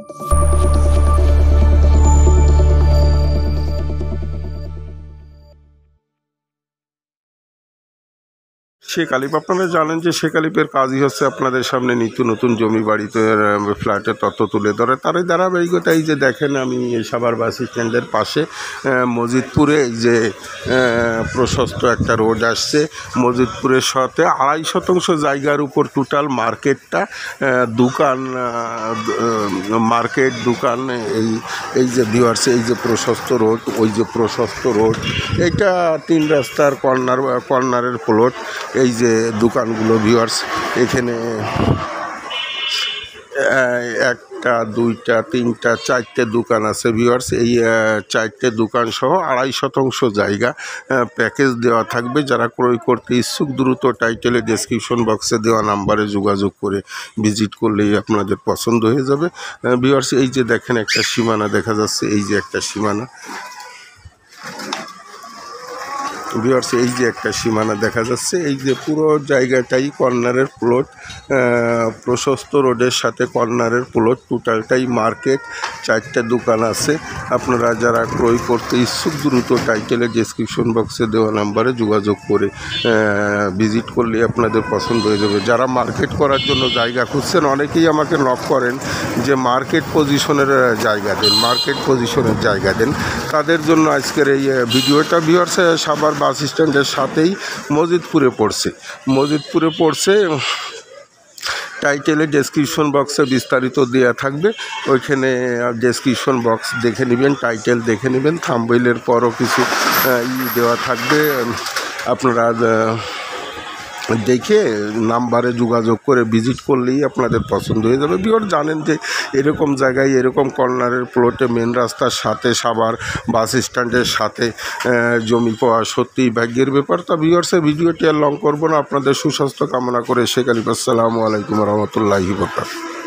শেখ আলিপ, আপনারা জানেন যে শেখ আলিপের কাজই হচ্ছে আপনাদের সামনে নিত্য নতুন জমি বাড়িতে ফ্ল্যাটের তথ্য তুলে ধরে। তারই ধারাবাহিকতা এই যে দেখেন, আমি সাভার বাস স্ট্যান্ডের পাশে মজিদপুরে এই যে প্রশস্ত একটা রোড আসছে, মজিদপুরের সাথে 2.5 শতাংশ জায়গার উপর টোটাল মার্কেটটা দোকান এই যে ভিউয়ার্স, এই যে প্রশস্ত রোড, ওই যে প্রশস্ত রোড, এইটা 3 রাস্তার কর্নারের প্লট। এই যে দোকানগুলো ভিউয়ার্স, এখানে 1টা 2টা 3টা 4টে দোকান আছে ভিউয়ার্স। এই 4টে দোকান সহ 2.5 শতাংশ জায়গা প্যাকেজ দেওয়া থাকবে। যারা ক্রয় করতে ইচ্ছুক দ্রুত টাইটেলে ডেসক্রিপশন বক্সে দেওয়া নাম্বারে যোগাযোগ করে ভিজিট করলেই আপনাদের পছন্দ হয়ে যাবে ভিউয়ার্স। এই যে দেখেন একটা সীমানা দেখা যাচ্ছে, এই যে একটা সীমানা ভিউয়ার্স, এই যে একটা সীমানা দেখা যাচ্ছে। এই যে পুরো জায়গাটাই কর্নারের প্লট, প্রশস্ত রোডের সাথে কর্নারের প্লট, টোটালটাই মার্কেট, 4টে দোকান আছে। আপনারা যারা ক্রয় করতে ইচ্ছুক দ্রুত টাইটেলে ডেসক্রিপশন বক্সে দেওয়া নাম্বারে যোগাযোগ করে ভিজিট করলে আপনাদের পছন্দ হয়ে যাবে। যারা মার্কেট করার জন্য জায়গা খুঁজছেন, অনেকেই আমাকে নক করেন যে মার্কেট পজিশনের জায়গা দেন, মার্কেট পজিশনের জায়গা দেন। তাদের জন্য আজকের এই ভিডিওটা ভিউয়ার্স। সাভার বাস স্ট্যান্ডের সাথেই মজিদপুরে পড়ছে। টাইটেলে ডেসক্রিপশন বক্সে বিস্তারিত দেওয়া থাকবে, ওইখানে ডেসক্রিপশন বক্স দেখে নেবেন, টাইটেল দেখে নেবেন, থাম্বনেইলের পরও কিছু দেওয়া থাকবে। আপনারা দেখে নাম্বারে যোগাযোগ করে ভিজিট করলেই আপনাদের পছন্দ হয়ে যাবে। ভিউয়ার জানেন যে এরকম জায়গায়, এরকম কর্নারের প্লটে মেন রাস্তার সাথে সাভার বাস স্ট্যান্ডের সাথে জমি পাওয়া সত্যিই ভাগ্যের ব্যাপার। তা ভিউয়ার্সের ভিডিওটি আর লং করবো না, আপনাদের সুস্বাস্থ্য কামনা করে শেখ আলিপ, আসসালামু আলাইকুম রহমতুল্লাহি ওয়া বারাকাতুহু।